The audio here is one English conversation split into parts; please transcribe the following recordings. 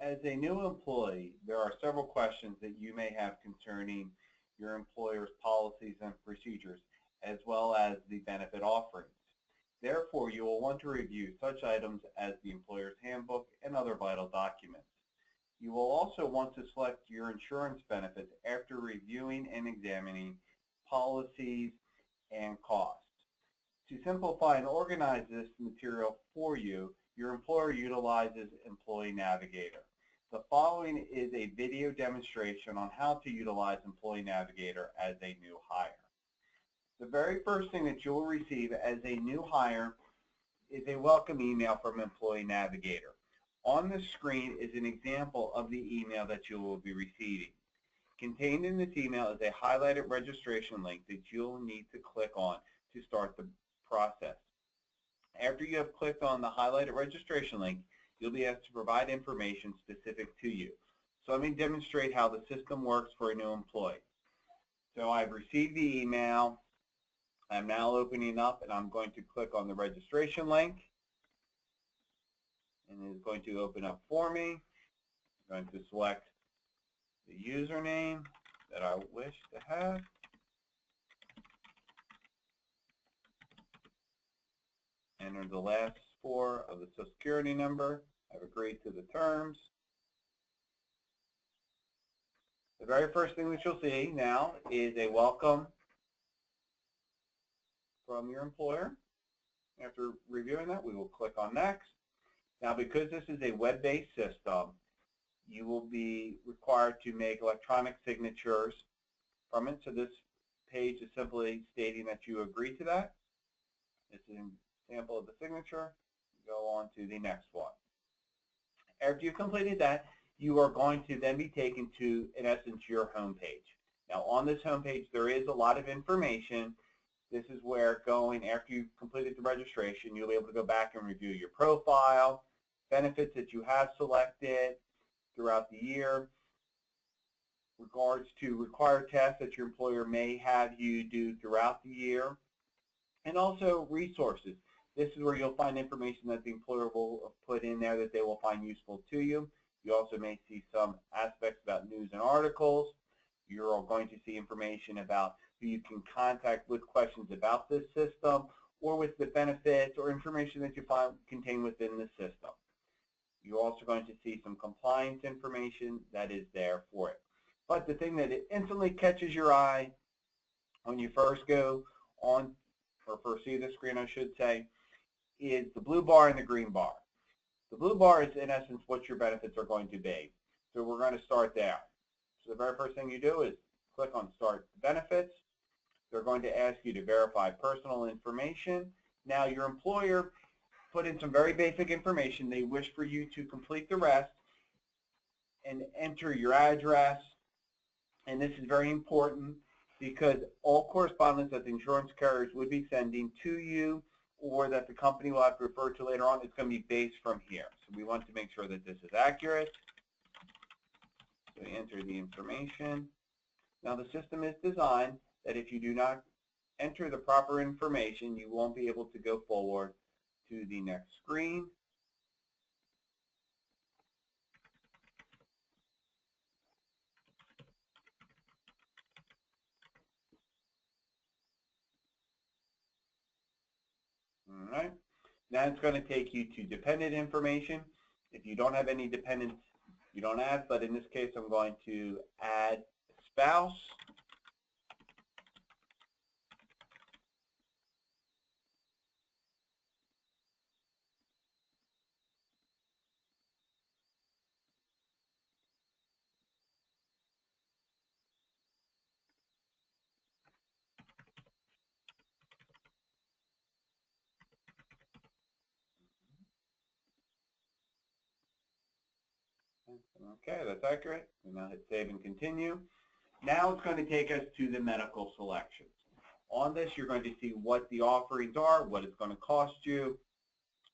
As a new employee, there are several questions that you may have concerning your employer's policies and procedures, as well as the benefit offerings. Therefore, you will want to review such items as the employer's handbook and other vital documents. You will also want to select your insurance benefits after reviewing and examining policies and costs. To simplify and organize this material for you, your employer utilizes Employee Navigator. The following is a video demonstration on how to utilize Employee Navigator as a new hire. The very first thing that you will receive as a new hire is a welcome email from Employee Navigator. On the screen is an example of the email that you will be receiving. Contained in this email is a highlighted registration link that you'll need to click on to start the process. After you have clicked on the highlighted registration link, you'll be asked to provide information specific to you. So let me demonstrate how the system works for a new employee. So I've received the email. I'm now opening up and I'm going to click on the registration link. And it is going to open up for me. I'm going to select the username that I wish to have. Enter the last four of the Social Security number. I've agreed to the terms. The very first thing that you'll see now is a welcome from your employer. After reviewing that, we will click on Next. Now, because this is a web-based system, you will be required to make electronic signatures from it. So this page is simply stating that you agree to that. It's an example of the signature. Go on to the next one. After you've completed that, you are going to then be taken to, in essence, your home page. Now, on this home page, there is a lot of information. This is where after you've completed the registration, you'll be able to go back and review your profile, benefits that you have selected throughout the year, regards to required tasks that your employer may have you do throughout the year, and also resources. This is where you'll find information that the employer will put in there that they will find useful to you. You also may see some aspects about news and articles. You're going to see information about who you can contact with questions about this system or with the benefits or information that you find contained within the system. You're also going to see some compliance information that is there for it. But the thing that it instantly catches your eye when you first go on, or first see the screen, I should say, is the blue bar and the green bar. The blue bar is, in essence, what your benefits are going to be. So we're going to start there. So the very first thing you do is click on Start Benefits. They're going to ask you to verify personal information. Now, your employer put in some very basic information. They wish for you to complete the rest and enter your address. And this is very important because all correspondence that the insurance carriers would be sending to you or that the company will have to refer to later on, it's going to be based from here. So we want to make sure that this is accurate. So we enter the information. Now the system is designed that if you do not enter the proper information, you won't be able to go forward to the next screen. All right. Now it's going to take you to dependent information. If you don't have any dependents, you don't add, but in this case, I'm going to add a spouse. Okay, that's accurate. And now hit Save and Continue. Now it's going to take us to the medical selections. On this, you're going to see what the offerings are, what it's going to cost you,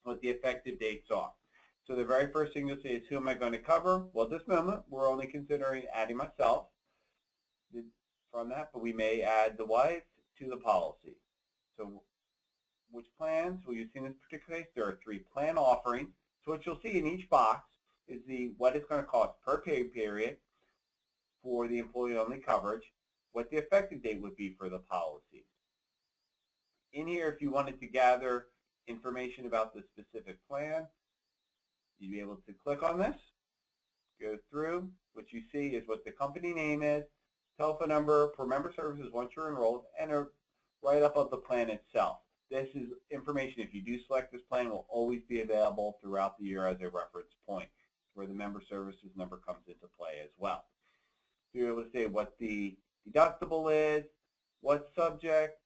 what the effective dates are. So the very first thing you'll see is who am I going to cover? Well, at this moment, we're only considering adding myself from that, but we may add the wife to the policy. So which plans? Well, you see in this particular case, there are 3 plan offerings. So what you'll see in each box is what it's going to cost per pay period for the employee-only coverage, what the effective date would be for the policies. In here, if you wanted to gather information about the specific plan, you'd be able to click on this, go through. What you see is what the company name is, telephone number for member services once you're enrolled, and a write-up of the plan itself. This is information, if you do select this plan, will always be available throughout the year as a reference point, where the member services number comes into play as well. So you're able to say what the deductible is, what's subject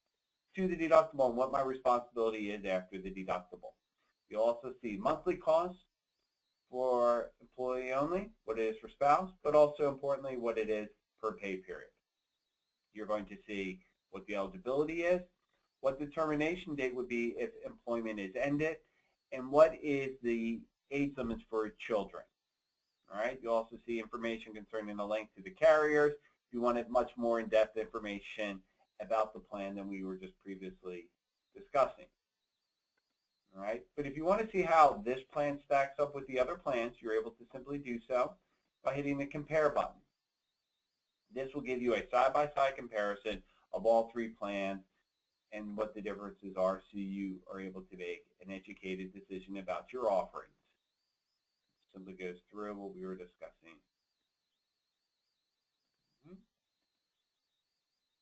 to the deductible, and what my responsibility is after the deductible. You'll also see monthly costs for employee only, what it is for spouse, but also importantly what it is per pay period. You're going to see what the eligibility is, what the termination date would be if employment is ended, and what is the age limits for children. All right, you'll also see information concerning the link to the carriers if you wanted much more in-depth information about the plan than we were just previously discussing. All right, but if you want to see how this plan stacks up with the other plans, you're able to simply do so by hitting the compare button. This will give you a side-by-side comparison of all three plans and what the differences are, so you are able to make an educated decision about your offerings. It simply goes through what we were discussing.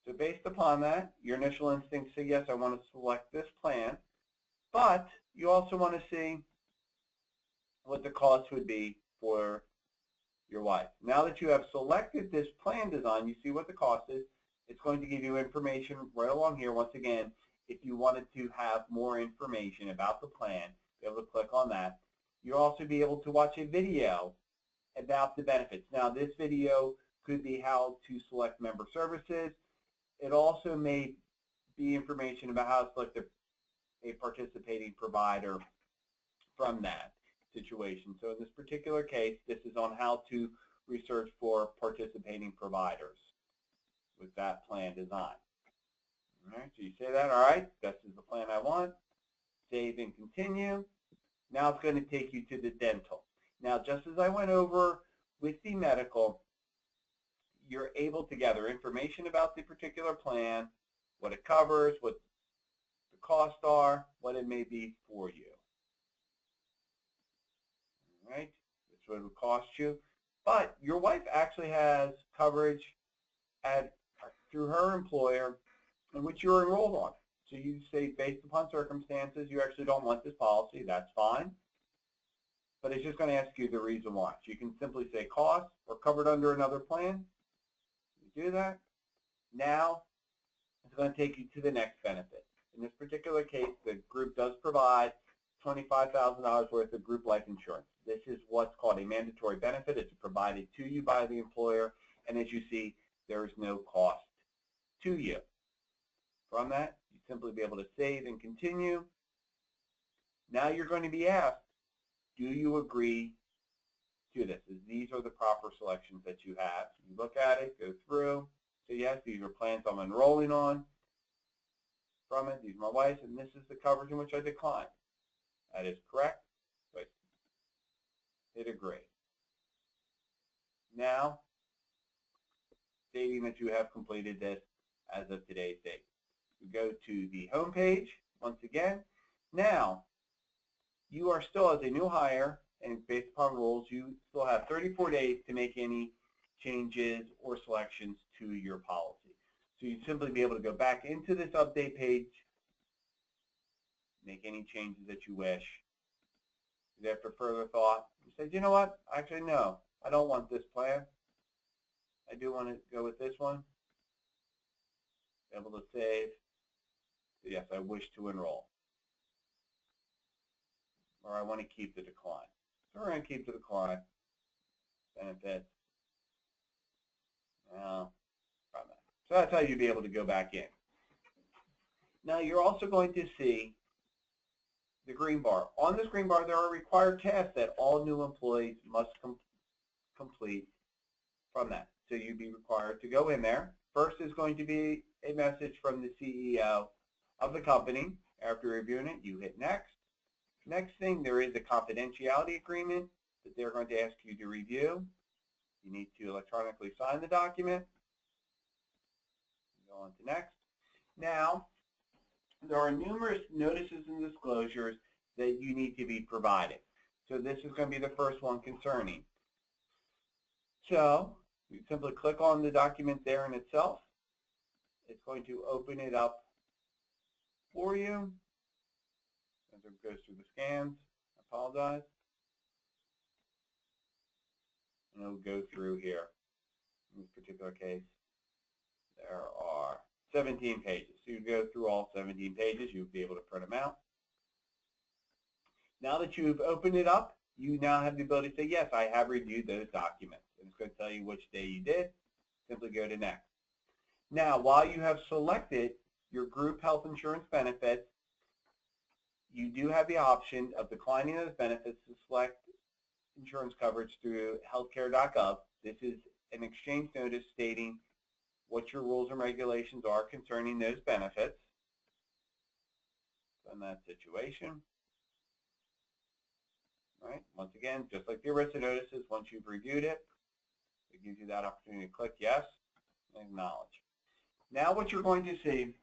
So based upon that, your initial instinct say, yes, I want to select this plan, but you also want to see what the cost would be for your wife. Now that you have selected this plan design, you see what the cost is. It's going to give you information right along here. Once again, if you wanted to have more information about the plan, be able to click on that. You'll also be able to watch a video about the benefits. Now, this video could be how to select member services. It also may be information about how to select a participating provider from that situation. So in this particular case, this is on how to research for participating providers with that plan design. All right, so you say that, all right, this is the plan I want. Save and continue. Now it's going to take you to the dental. Now, just as I went over with the medical, you're able to gather information about the particular plan, what it covers, what the costs are, what it may be for you. All right, that's what it would cost you. But your wife actually has coverage through her employer in which you're enrolled on. So you say, based upon circumstances, you actually don't want this policy. That's fine. But it's just going to ask you the reason why. So you can simply say cost or covered under another plan. You do that. Now it's going to take you to the next benefit. In this particular case, the group does provide $25,000 worth of group life insurance. This is what's called a mandatory benefit. It's provided to you by the employer, and as you see, there is no cost to you. From that, you simply be able to save and continue. Now you're going to be asked, do you agree to this? These are the proper selections that you have. So you look at it, go through, say yes, these are plans I'm enrolling on from it, these are my wife's, and this is the coverage in which I decline. That is correct. But hit agree. Now, stating that you have completed this as of today's date. We go to the home page once again. Now, you are still, as a new hire, and based upon rules, you still have 34 days to make any changes or selections to your policy. So you simply be able to go back into this update page, make any changes that you wish. After further thought, you say, you know what? Actually, no, I don't want this plan. I do want to go with this one. Be able to save. So yes, I wish to enroll. Or I want to keep the decline. So we're going to keep the decline. Benefits. So that's how you'd be able to go back in. Now you're also going to see the green bar. On this green bar, there are required tasks that all new employees must complete from that. So you'd be required to go in there. First is going to be a message from the CEO of the company. After reviewing it, you hit next. Next thing, there is a confidentiality agreement that they're going to ask you to review. You need to electronically sign the document. Go on to next. Now, there are numerous notices and disclosures that you need to be provided. So this is going to be the first one concerning. So you simply click on the document there in itself. It's going to open it up for you as it goes through the scans. I apologize. And it'll go through here. In this particular case, there are 17 pages. So you go through all 17 pages, you'll be able to print them out. Now that you've opened it up, you now have the ability to say, yes, I have reviewed those documents. And it's going to tell you which day you did. Simply go to next. Now, while you have selected your group health insurance benefits, you do have the option of declining those benefits to select insurance coverage through healthcare.gov. This is an exchange notice stating what your rules and regulations are concerning those benefits in that situation. Right. Once again, just like the ERISA notices, once you've reviewed it, it gives you that opportunity to click yes and acknowledge. Now what you're going to see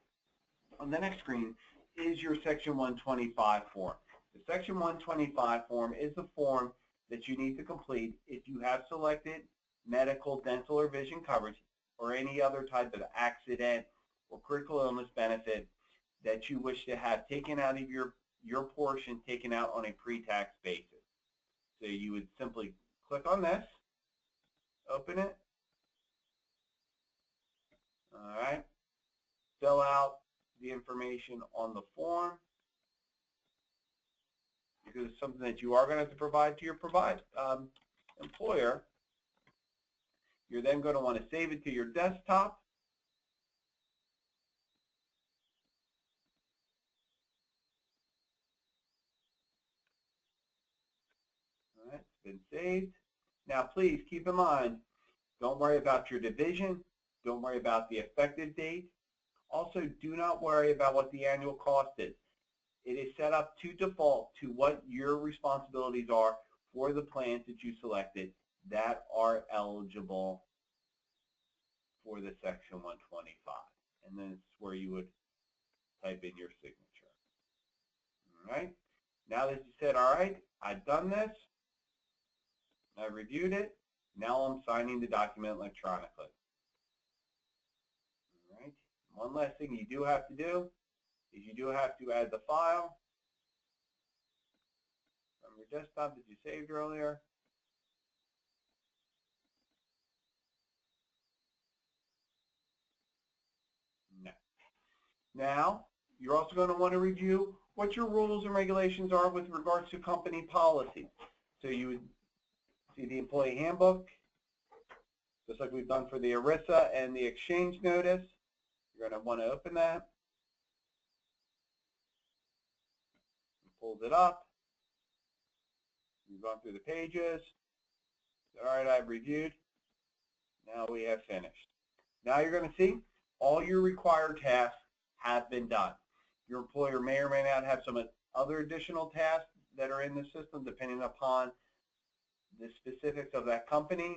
on the next screen is your Section 125 form. The Section 125 form is the form that you need to complete if you have selected medical, dental, or vision coverage or any other type of accident or critical illness benefit that you wish to have taken out of your portion taken out on a pre-tax basis. So you would simply click on this, open it, all right, fill out the information on the form because it's something that you are going to have to provide to your employer. You're then going to want to save it to your desktop. All right, it's been saved. Now, please keep in mind, don't worry about your division. Don't worry about the effective date. Also, do not worry about what the annual cost is. It is set up to default to what your responsibilities are for the plans that you selected that are eligible for the Section 125. And then it's where you would type in your signature. All right. Now that you said, all right, I've done this, I reviewed it, now I'm signing the document electronically. All right. One last thing you do have to do is you do have to add the file from your desktop that you saved earlier. No. Now, you're also going to want to review what your rules and regulations are with regards to company policy. So you would see the employee handbook, just like we've done for the ERISA and the exchange notice. You're going to want to open that. Pulls it up. You've gone through the pages. All right, I've reviewed. Now we have finished. Now you're going to see all your required tasks have been done. Your employer may or may not have some other additional tasks that are in the system depending upon the specifics of that company.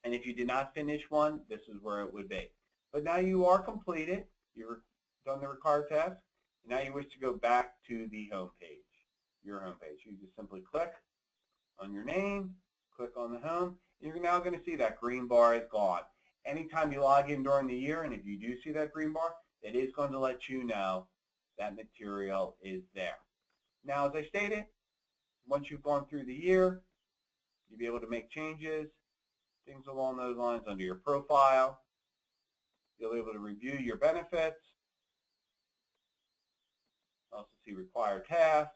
And if you did not finish one, this is where it would be. But now you are completed. You've done the required tasks. Now you wish to go back to the home page, your home page. You just simply click on your name, click on the home, and you're now going to see that green bar is gone. Anytime you log in during the year, and if you do see that green bar, it is going to let you know that material is there. Now, as I stated, once you've gone through the year, you'll be able to make changes, things along those lines under your profile. You'll be able to review your benefits. Also see required tasks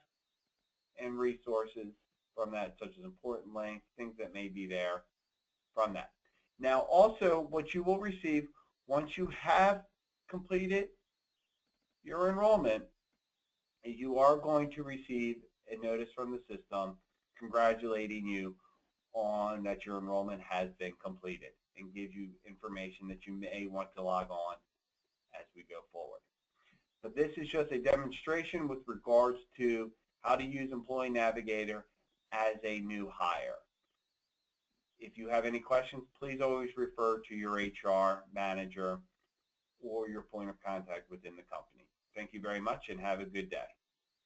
and resources from that, such as important links, things that may be there from that. Now, also, what you will receive once you have completed your enrollment is you are going to receive a notice from the system congratulating you on that your enrollment has been completed and give you information that you may want to log on as we go forward. But this is just a demonstration with regards to how to use Employee Navigator as a new hire. If you have any questions, please always refer to your HR manager or your point of contact within the company. Thank you very much and have a good day.